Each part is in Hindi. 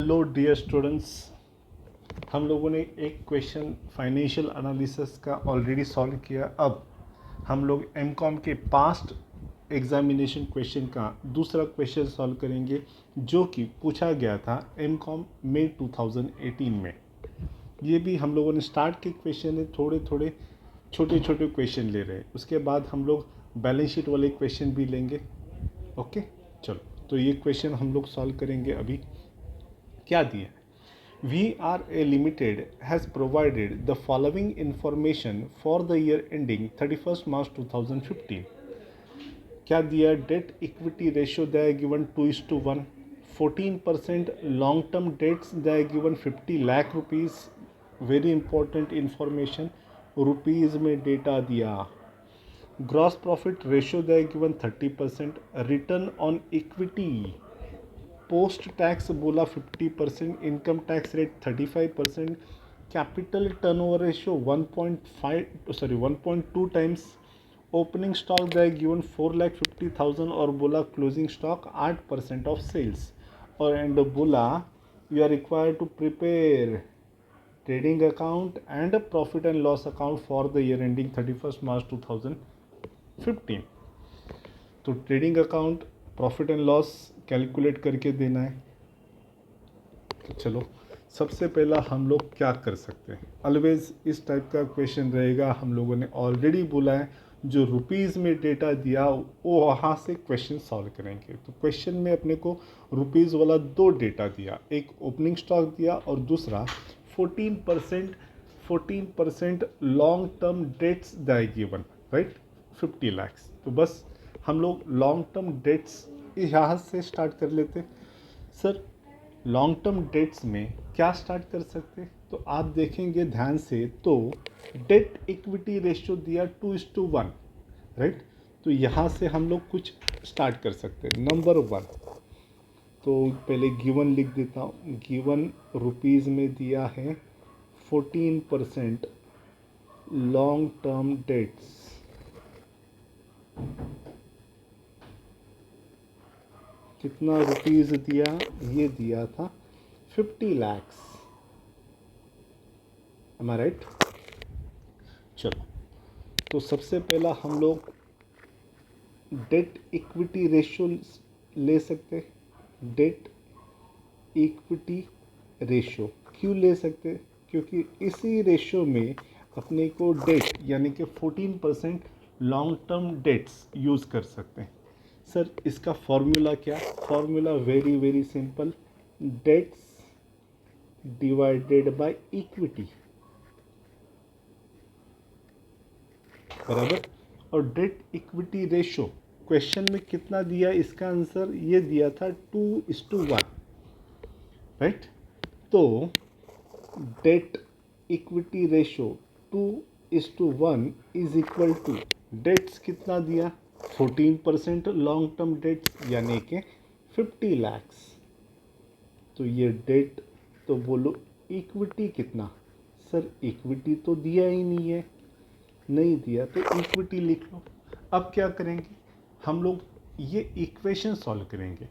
हेलो डियर स्टूडेंट्स, हम लोगों ने एक क्वेश्चन फाइनेंशियल एनालिसिस का ऑलरेडी सॉल्व किया। अब हम लोग एमकॉम के पास्ट एग्जामिनेशन क्वेश्चन का दूसरा क्वेश्चन सॉल्व करेंगे, जो कि पूछा गया था एमकॉम में 2018 में। ये भी हम लोगों ने स्टार्ट के क्वेश्चन है, थोड़े थोड़े छोटे छोटे क्वेश्चन ले रहे हैं। उसके बाद हम लोग बैलेंस शीट वाले क्वेश्चन भी लेंगे। ओके, चलो तो ये क्वेश्चन हम लोग सॉल्व करेंगे। अभी क्या दिया है? VRA Limited has provided the following information for the year ending 31st March 2015. क्या दिया? डेट इक्विटी रेशियो दिया है गिवन 2:1, 14% लॉन्ग टर्म डेट्स दिया है given 50 lakh rupees. Very important information, rupees में डेटा दिया। ग्रॉस प्रॉफिट रेशियो दिया है given 30%। Return on equity post tax बोला 50%, income tax rate 35%, capital turnover ratio 1.2 times, opening stock that given 4,50,000 और बोला क्लोजिंग स्टॉक 8% ऑफ सेल्स। और एंड बोला you are required to prepare trading account and profit and loss account for the year ending 31st मार्च 2015। तो trading account, profit and loss calculate करके देना है। तो चलो सबसे पहला हम लोग क्या कर सकते हैं। ऑलवेज इस टाइप का क्वेश्चन रहेगा। हम लोगों ने ऑलरेडी बोला है जो रुपीज़ में डेटा दिया वो वहाँ से क्वेश्चन सॉल्व करेंगे। तो क्वेश्चन में अपने को रुपीज़ वाला दो डेटा दिया, एक ओपनिंग स्टॉक दिया और दूसरा 14% लॉन्ग टर्म डेट्स देगी वन, राइट, 50 लैक्स। तो बस हम लोग लॉन्ग टर्म डेट्स यहाँ से स्टार्ट कर लेते। सर लॉन्ग टर्म डेट्स में क्या स्टार्ट कर सकते? तो आप देखेंगे ध्यान से तो डेट इक्विटी रेशियो दिया 2:1, राइट। तो यहाँ से हम लोग कुछ स्टार्ट कर सकते हैं। नंबर 1, तो पहले गिवन लिख देता हूँ। गिवन रुपीज़ में दिया है 14% लॉन्ग टर्म डेट्स, कितना रुपीज़ दिया? ये दिया था 50 लैक्स। एम आई राइट? चलो तो सबसे पहला हम लोग डेट इक्विटी रेशियो ले सकते। डेट इक्विटी रेशियो क्यों ले सकते? क्योंकि इसी रेशियो में अपने को डेट यानी कि 14% लॉन्ग टर्म डेट्स यूज़ कर सकते हैं। सर इसका फॉर्मूला क्या? Formula very very simple, debts divided by equity, बराबर। और डेट इक्विटी रेशियो क्वेश्चन में कितना दिया? इसका आंसर ये दिया था 2:1, राइट। तो debt equity ratio 2:1 is equal to debts कितना दिया? 14% लॉन्ग टर्म डेट्स यानी कि 50 लैक्स। तो ये डेट, तो बोलो इक्विटी कितना? सर इक्विटी तो दिया ही नहीं है, नहीं दिया तो इक्विटी लिख लो। अब क्या करेंगे हम लोग? ये इक्वेशन सॉल्व करेंगे।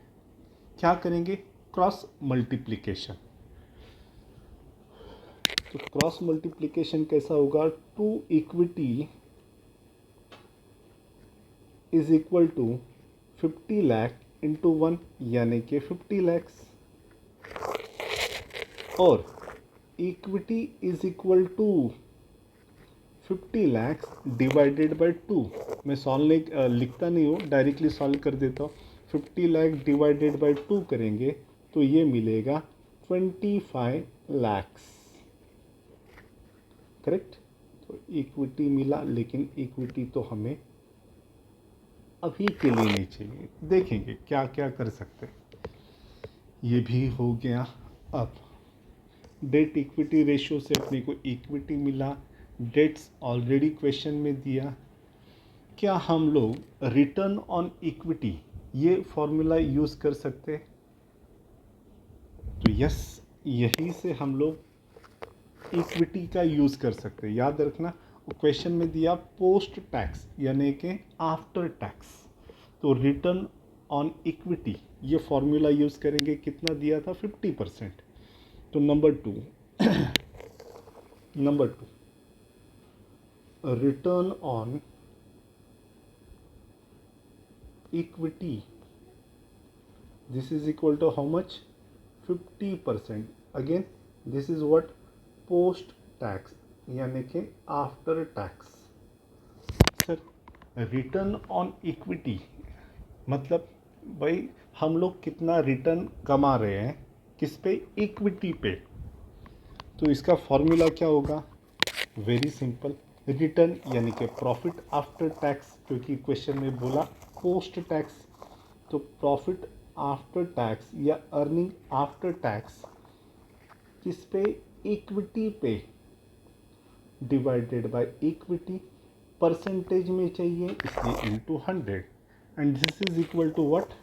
क्या करेंगे? Cross multiplication. तो क्रॉस मल्टीप्लिकेशन कैसा होगा? 2 equity is equal to 50 lakh into 1 यानी कि 50 लैक्स, और equity is equal to 50 lakhs divided by 2। मैं सॉल्व लिखता नहीं हूँ, डायरेक्टली सॉल्व कर देता हूँ। 50 लाख डिवाइडेड बाय 2 करेंगे तो ये मिलेगा 25 लैक्स, करेक्ट। तो इक्विटी मिला, लेकिन इक्विटी तो हमें अभी के लिए नहीं चाहिए। देखेंगे क्या क्या कर सकते हैं। ये भी हो गया। अब डेट इक्विटी रेशियो से अपने को इक्विटी मिला, डेट्स ऑलरेडी क्वेश्चन में दिया। क्या हम लोग रिटर्न ऑन इक्विटी ये फॉर्मूला यूज़ कर सकते हैं? तो यस, यही से हम लोग इक्विटी का यूज़ कर सकते हैं। याद रखना क्वेश्चन में दिया पोस्ट टैक्स यानी कि आफ्टर टैक्स। तो रिटर्न ऑन इक्विटी, ये फॉर्मूला यूज़ करेंगे, कितना दिया था 50%। तो number two return on equity, this is equal to how much? 50%. Again this is what? Post tax, यानी कि after tax. Sir return on equity मतलब भाई हम लोग कितना रिटर्न कमा रहे हैं, किस पे? इक्विटी पे। तो इसका फॉर्मूला क्या होगा? वेरी सिंपल, रिटर्न यानी कि प्रॉफिट आफ्टर टैक्स, क्योंकि क्वेश्चन में बोला पोस्ट टैक्स, तो प्रॉफिट आफ्टर टैक्स या अर्निंग आफ्टर टैक्स किस पे? इक्विटी पे, डिवाइडेड बाय इक्विटी, परसेंटेज में चाहिए इसलिए into 100, and this is equal to what?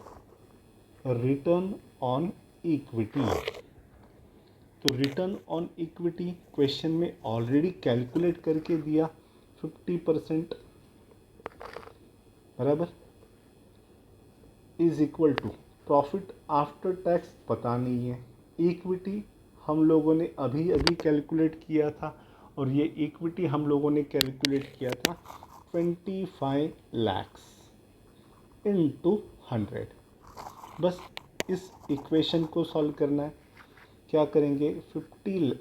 Return on equity. तो रिटर्न ऑन इक्विटी क्वेश्चन में ऑलरेडी कैलकुलेट करके दिया 50%, बराबर, is equal to profit after tax पता नहीं है, इक्विटी हम लोगों ने अभी अभी कैलकुलेट किया था, और ये इक्विटी हम लोगों ने कैलकुलेट किया था 25 lakhs इंटू 100। बस इस इक्वेशन को सॉल्व करना है। क्या करेंगे? 50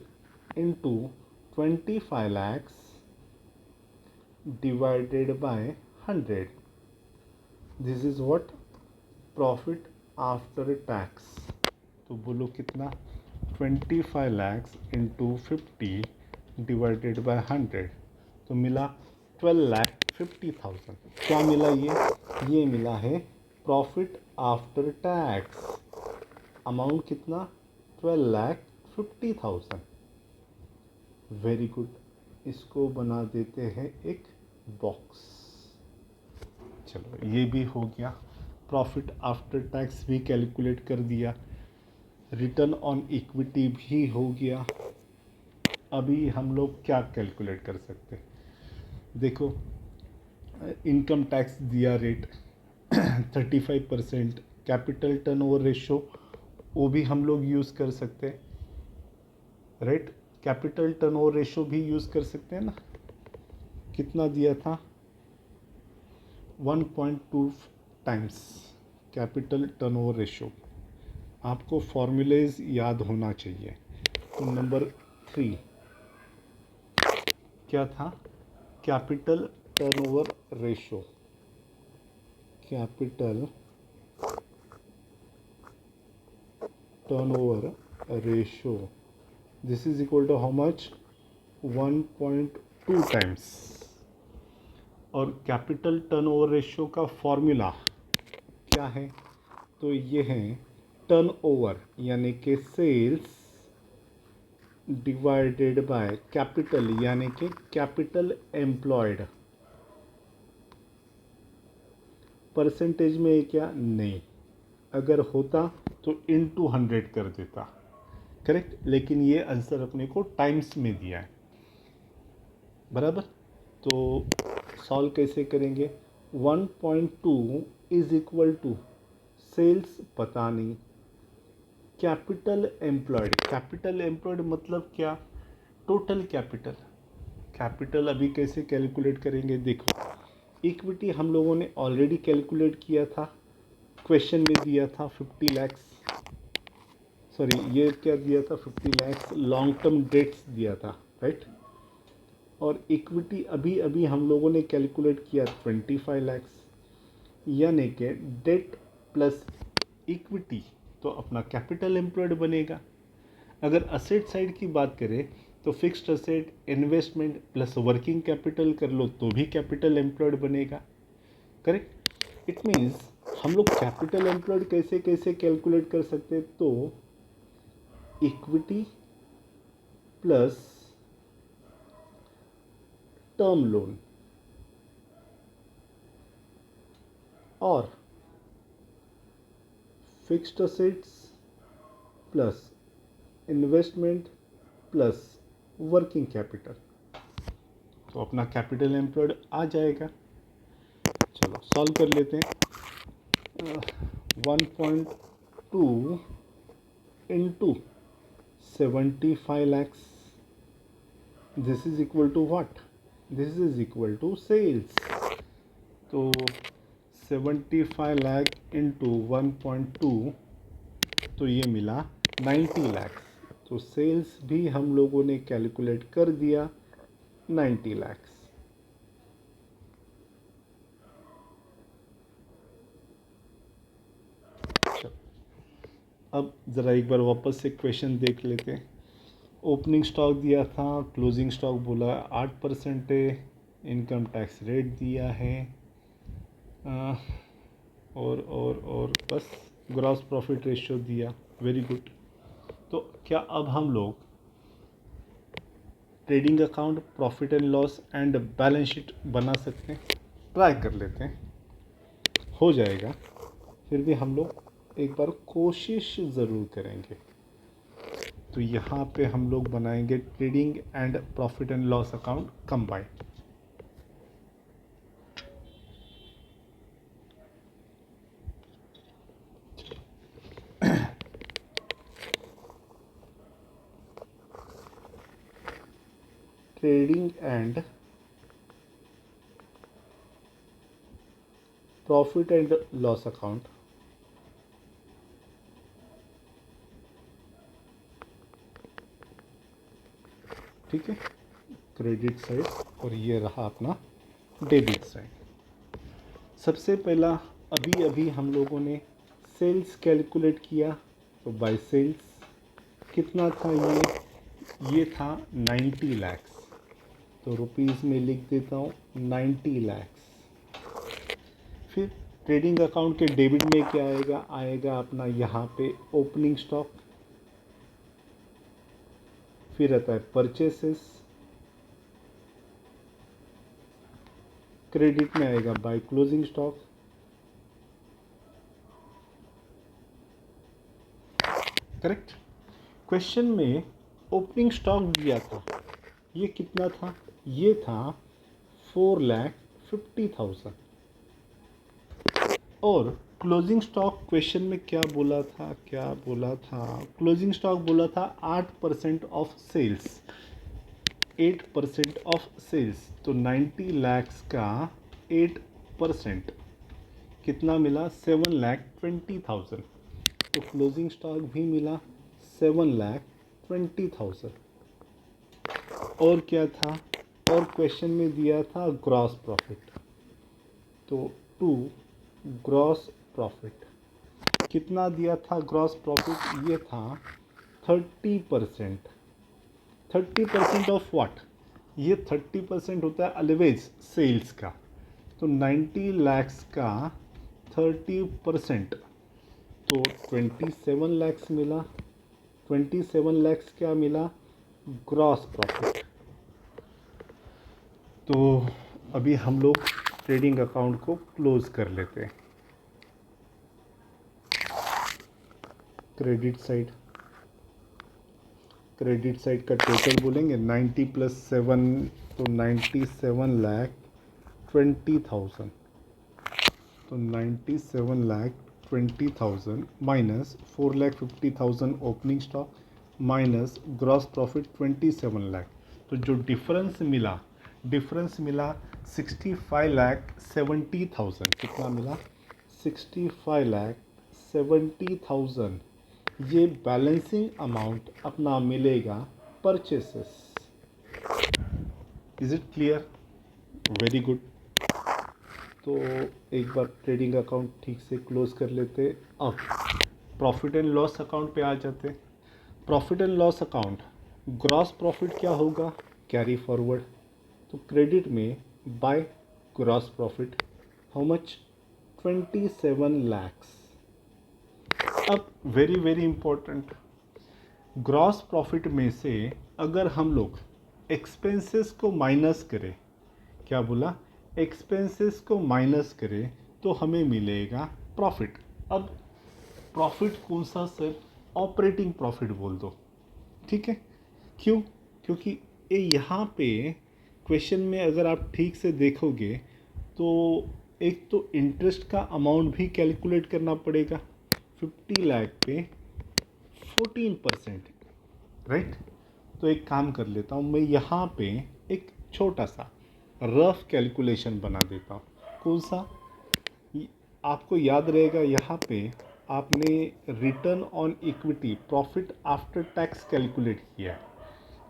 into 25 lakhs divided by 100, this is what? Profit after tax. तो बोलो कितना? 25 lakhs इंटू 50 डिवाइडेड बाय 100, तो मिला 12,50,000। क्या मिला ये मिला है प्रॉफिट आफ्टर टैक्स। अमाउंट कितना? 12,50,000। वेरी गुड, इसको बना देते हैं एक बॉक्स। चलो ये भी हो गया, प्रॉफिट आफ्टर टैक्स भी कैलकुलेट कर दिया, रिटर्न ऑन इक्विटी भी हो गया। अभी हम लोग क्या कैलकुलेट कर सकते हैं? देखो इनकम टैक्स दिया रेट 35%, कैपिटल टर्नओवर रेशो वो भी हम लोग यूज़ कर सकते हैं, राइट? कैपिटल टर्नओवर रेशो भी यूज़ कर सकते हैं ना। कितना दिया था? 1.2 टाइम्स कैपिटल टर्नओवर रेशो। आपको फॉर्मूलेज याद होना चाहिए। तो नंबर 3 क्या था? Capital turnover ratio, capital turnover ratio, this is equal to how much? 1.2 times. और कैपिटल टर्नओवर रेशो का फॉर्मूला क्या है? तो ये है टर्नओवर यानी कि सेल्स डिवाइडेड बाय कैपिटल यानी कि कैपिटल एम्प्लॉयड। परसेंटेज में क्या? नहीं, अगर होता तो इनटू 100 कर देता, करेक्ट, लेकिन ये आंसर अपने को टाइम्स में दिया है, बराबर। तो सॉल्व कैसे करेंगे? 1.2 इज इक्वल टू सेल्स पता नहीं, कैपिटल एम्प्लॉयड मतलब क्या? Total capital. कैपिटल अभी कैसे कैलकुलेट करेंगे? देखो इक्विटी हम लोगों ने ऑलरेडी कैलकुलेट किया था, क्वेश्चन में दिया था 50 lakhs, सॉरी ये क्या दिया था? 50 lakhs लॉन्ग टर्म डेट्स दिया था, राइट? और इक्विटी अभी अभी हम लोगों ने कैलकुलेट किया 25 lakhs, यानी कि डेट प्लस इक्विटी तो अपना कैपिटल एम्प्लॉयड बनेगा। अगर असेट साइड की बात करें तो fixed asset, investment plus working capital कर लो तो भी कैपिटल एम्प्लॉयड बनेगा, करेक्ट। इट मीन्स हम लोग कैपिटल एम्प्लॉयड कैसे कैसे कैलकुलेट कर सकते हैं? तो इक्विटी प्लस टर्म लोन और fixed assets plus investment plus working capital, तो अपना कैपिटल एम्प्लॉयड आ जाएगा। चलो सॉल्व कर लेते हैं। 1.2 into 75 lakhs. This is equal to what? This is equal to sales. तो 75 लाख इंटू 1.2, तो ये मिला 90 लाख। तो सेल्स भी हम लोगों ने कैलकुलेट कर दिया 90 लाख। अब ज़रा एक बार वापस से क्वेश्चन देख लेते हैं। ओपनिंग स्टॉक दिया था, क्लोजिंग स्टॉक बोला 8% है, इनकम टैक्स रेट दिया है, और बस ग्रॉस प्रॉफिट रेशियो दिया। Very good. तो क्या अब हम लोग trading account, profit and loss and balance sheet बना सकते हैं? ट्राई कर लेते हैं, हो जाएगा। फिर भी हम लोग एक बार कोशिश ज़रूर करेंगे। तो यहाँ पे हम लोग बनाएंगे trading and profit and loss account combined. Trading and profit and loss account ठीक है, क्रेडिट साइड और ये रहा अपना डेबिट साइड। सबसे पहला अभी अभी हम लोगों ने सेल्स कैलकुलेट किया, तो बाय सेल्स कितना था? ये था 90 लैक्स। तो रुपीस में लिख देता हूँ 90 लैक्स। फिर ट्रेडिंग अकाउंट के डेबिट में क्या आएगा? आएगा अपना यहाँ पे ओपनिंग स्टॉक, फिर आता है परचेसेस, क्रेडिट में आएगा by closing stock, correct. Question में ओपनिंग स्टॉक दिया था, ये कितना था? ये था 4,50,000। और क्लोजिंग स्टॉक क्वेश्चन में क्या बोला था? क्लोजिंग स्टॉक बोला था 8% ऑफ सेल्स, 8% ऑफ सेल्स। तो 90 लैक्स का 8% कितना मिला? 7,20,000। तो क्लोजिंग स्टॉक भी मिला 7,20,000। और क्या था? और क्वेश्चन में दिया था ग्रॉस प्रॉफिट, तो 2 ग्रॉस प्रॉफिट कितना दिया था? ग्रॉस प्रॉफिट ये था 30%। 30% ऑफ व्हाट? ये 30% होता है अलवेज सेल्स का। तो 90 लैक्स का 30%, तो 27 लैक्स मिला। 27 लैक्स क्या मिला? Gross profit. तो अभी हम लोग ट्रेडिंग अकाउंट को क्लोज कर लेते हैं। क्रेडिट साइड का टोटल बोलेंगे 90 + 7, तो 97,20,000। तो 97,20,000 minus 4,50,000 opening stock minus gross profit 27 lakh. तो जो डिफरेंस मिला 65,70,000। कितना मिला? 65,70,000। ये बैलेंसिंग अमाउंट अपना मिलेगा purchases. Is it clear? Very good. तो एक बार ट्रेडिंग अकाउंट ठीक से क्लोज कर लेते। अब प्रॉफिट एंड लॉस अकाउंट पे आ जाते। Profit and loss account, gross profit क्या होगा? Carry forward. तो क्रेडिट में by gross profit how much? 27 lakhs. अब very very important, gross profit में से अगर हम लोग एक्सपेंसेस को माइनस करें, क्या बोला? एक्सपेंसेस को माइनस करें तो हमें मिलेगा प्रॉफिट। अब प्रॉफिट कौन सा सर? ऑपरेटिंग प्रॉफिट बोल दो, ठीक है। क्यों? क्योंकि ये यहाँ पे क्वेश्चन में अगर आप ठीक से देखोगे तो एक तो इंटरेस्ट का अमाउंट भी कैलकुलेट करना पड़ेगा। 50 लाख पे 14%, राइट। तो एक काम कर लेता हूँ मैं, यहाँ पे एक छोटा सा रफ कैलकुलेशन बना देता हूँ। कौन सा? आपको याद रहेगा, यहाँ पे आपने return on equity profit after tax calculate किया है।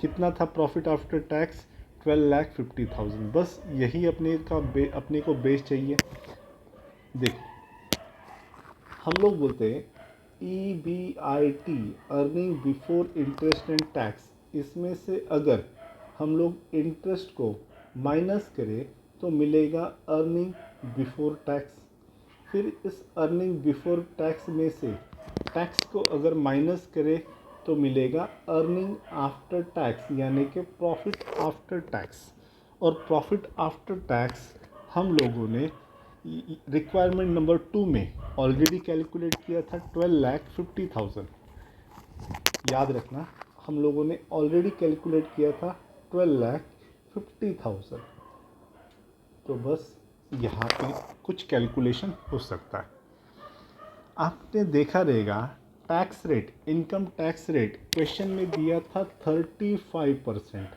कितना था प्रॉफिट आफ्टर टैक्स? 12,50,000। बस यही अपने को बेस चाहिए। देखो, हम लोग बोलते हैं EBIT, earning before interest and tax. इसमें से अगर हम लोग इंटरेस्ट को माइनस करें तो मिलेगा अर्निंग बिफोर टैक्स। फिर इस अर्निंग बिफोर टैक्स में से टैक्स को अगर माइनस करें तो मिलेगा अर्निंग आफ्टर टैक्स, यानी कि प्रॉफिट आफ्टर टैक्स। और प्रॉफिट आफ्टर टैक्स हम लोगों ने रिक्वायरमेंट नंबर 2 में ऑलरेडी कैलकुलेट किया था 12,50,000। याद रखना, हम लोगों ने ऑलरेडी कैलकुलेट किया था 12,50,000। तो बस यहाँ पे कुछ कैलकुलेशन हो सकता है। आपने देखा रहेगा tax rate, income tax rate question में दिया था 35%।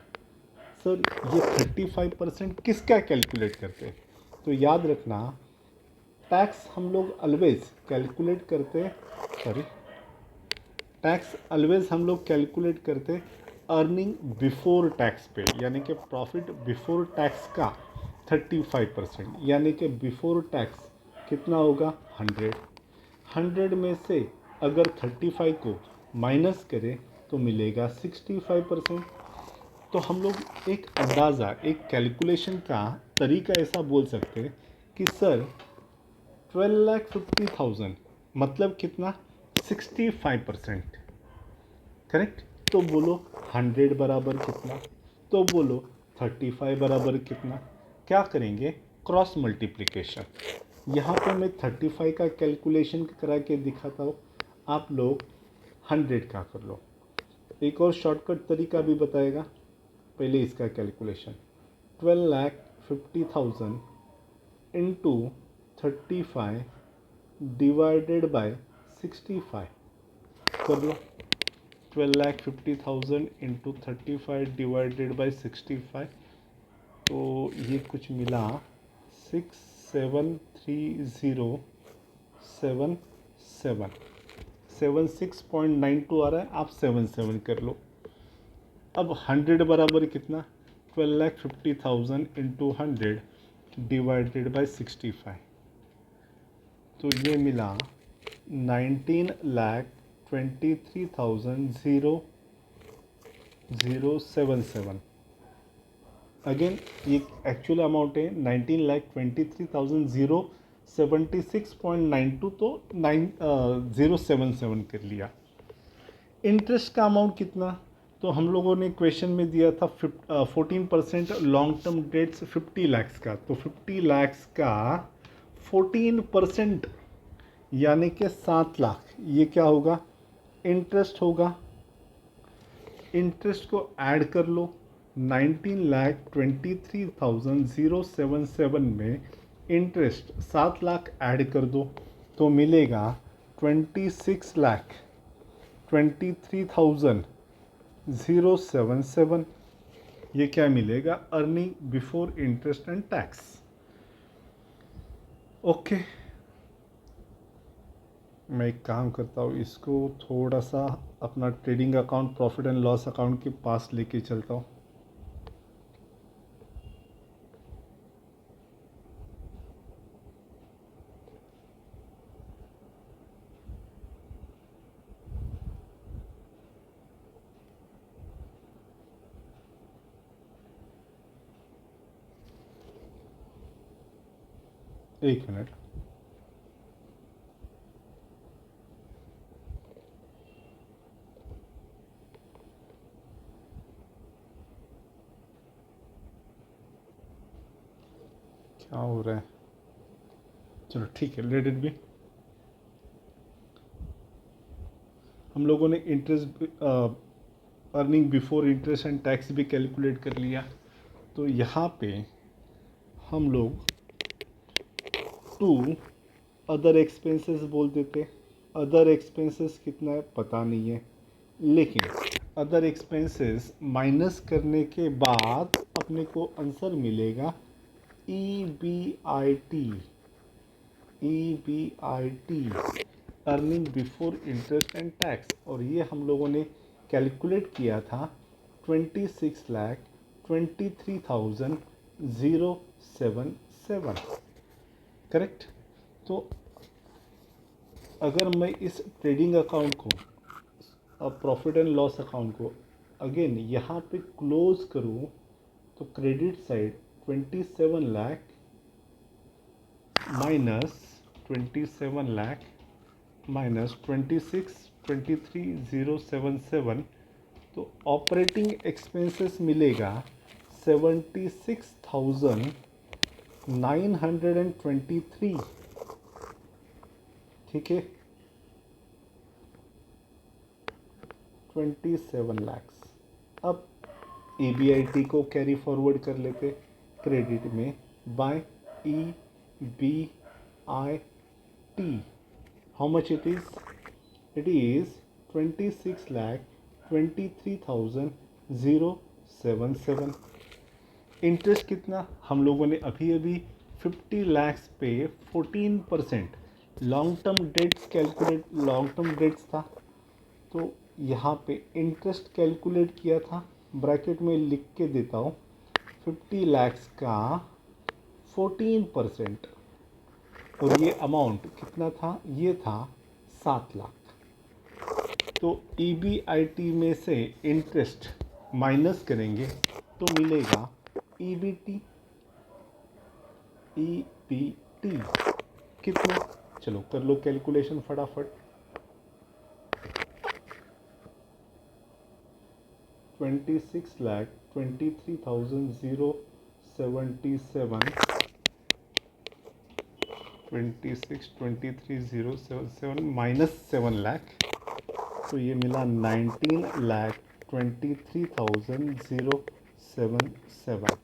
सर ये 35% किसका कैलकुलेट करते हैं? तो याद रखना, टैक्स हम लोग ऑलवेज कैलकुलेट करते, सॉरी, टैक्स ऑलवेज हम लोग कैलकुलेट करते अर्निंग बिफोर टैक्स पे, यानी कि प्रॉफिट बिफोर टैक्स का 35%, यानी कि बिफोर टैक्स कितना होगा? 100 में से अगर 35 को माइनस करें तो मिलेगा 65%। तो हम लोग एक अंदाज़ा, एक कैलकुलेशन का तरीका ऐसा बोल सकते हैं कि सर 12,50,000 मतलब कितना? 65%, करेक्ट। तो बोलो 100 बराबर कितना? तो बोलो 35 बराबर कितना? क्या करेंगे? Cross multiplication. यहाँ पे मैं 35 का कैलकुलेशन करा के दिखाता हूँ, आप लोग 100 का कर लो। एक और शॉर्टकट तरीका भी बताएगा। पहले इसका कैलकुलेशन 12,50,000 इंटू 35 डिवाइडेड बाय 65 कर लो। 12,50,000 इंटू 35 डिवाइडेड बाई 65, तो ये कुछ मिला 673,077, 76.92 आ रहा है। आप 77 कर लो। अब 100 बराबर कितना? 12,50,000 इंटू 100 डिवाइडेड बाई 65, तो ये मिला 19,23,077। अगेन ये एक्चुअल अमाउंट है 19,23,076.92, तो 9077 कर लिया। इंटरेस्ट का अमाउंट कितना? तो हम लोगों ने क्वेश्चन में दिया था 14% लॉन्ग टर्म डेट्स 50 लाख का। तो 50 लाख का 14% यानी कि 7 लाख, ये क्या होगा? इंटरेस्ट होगा। इंटरेस्ट को ऐड कर लो, 19,23,077 में इंटरेस्ट 7 लाख ऐड कर दो तो मिलेगा 26,23,077। ये क्या मिलेगा? Earning before interest and tax. Okay, मैं एक काम करता हूँ, इसको थोड़ा सा अपना trading account, profit and loss account के पास लेके चलता हूँ। एक मिनट। क्या हो रहा है? चलो ठीक है, लेट इट बी। हम लोगों ने interest, earning before interest and tax भी कैलकुलेट कर लिया। तो यहाँ पे हम लोग टू अदर एक्सपेंसेस बोल देते। अदर एक्सपेंसेस कितना है पता नहीं है, लेकिन अदर एक्सपेंसेस माइनस करने के बाद अपने को आंसर मिलेगा EBIT। Earning before interest and tax, और ये हम लोगों ने कैलकुलेट किया था 26,23,077। करेक्ट। तो अगर मैं इस ट्रेडिंग अकाउंट को, प्रॉफिट एंड लॉस अकाउंट को अगेन यहाँ पे क्लोज करूँ तो credit side 27 lakh minus 27 lakh minus 26,23,077, तो ऑपरेटिंग एक्सपेंसेस मिलेगा 76,923। ठीक है, 27 lakhs। अब EBIT को कैरी फॉरवर्ड कर लेते क्रेडिट में by EBIT। How much it is? It is 26,23,077। Interest कितना? हम लोगों ने अभी अभी 50 lakhs पे 14% long term debts calculate, long term debts था, तो यहाँ पे इंटरेस्ट कैलकुलेट किया था। ब्रैकेट में लिख के देता हूँ, 50 lakhs का 14%, और ये अमाउंट कितना था? ये था 7 लाख। तो EBIT में से इंटरेस्ट माइनस करेंगे तो मिलेगा EBT। कितना? चलो कर लो कैलकुलेशन फटाफट। 26,23,077 माइनस 7 लाख, तो ये मिला 19,23,077।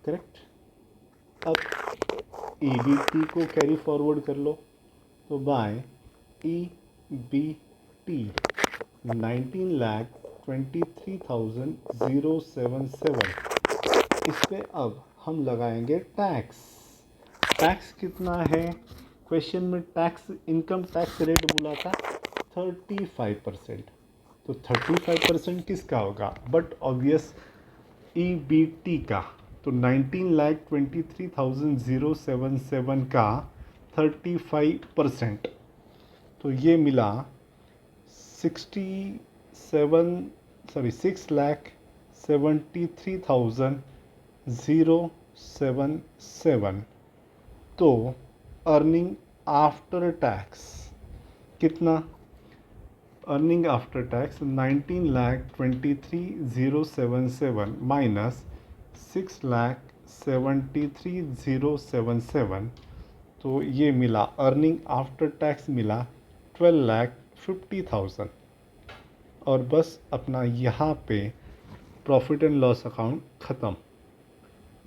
करेक्ट। अब EBT को कैरी फॉरवर्ड कर लो तो बाय EBT 19,23,077। इस पे अब हम लगाएंगे टैक्स। टैक्स कितना है? क्वेश्चन में टैक्स, इनकम टैक्स रेट बोला था 35%, तो 35% किसका होगा? बट ऑब्वियस EBT का, तो 19,23,077 का 35%, तो ये मिला 6,73,077। तो अर्निंग आफ्टर टैक्स कितना? अर्निंग आफ्टर टैक्स 19,23,077 माइनस 6,73,077, तो ये मिला अर्निंग आफ्टर टैक्स मिला 12,50,000। और बस अपना यहाँ पे प्रॉफिट एंड लॉस अकाउंट ख़त्म।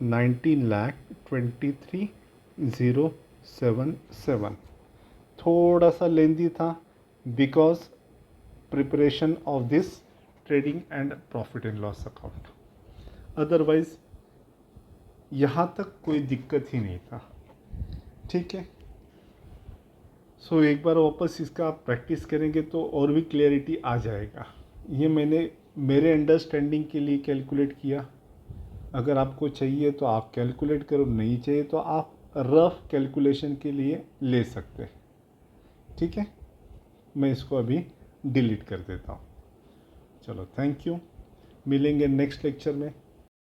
19,23,077 थोड़ा सा लेंदी था because preparation of this trading and profit and loss account. Otherwise यहाँ तक कोई दिक्कत ही नहीं था। ठीक है, सो एक बार वापस इसका आप प्रैक्टिस करेंगे तो और भी क्लियरिटी आ जाएगा। ये मैंने मेरे अंडरस्टैंडिंग के लिए कैलकुलेट किया। अगर आपको चाहिए तो आप कैलकुलेट करो, नहीं चाहिए तो आप रफ कैलकुलेशन के लिए ले सकते हैं। ठीक है, मैं इसको अभी डिलीट कर देता हूँ। चलो, थैंक यू। मिलेंगे नेक्स्ट लेक्चर में।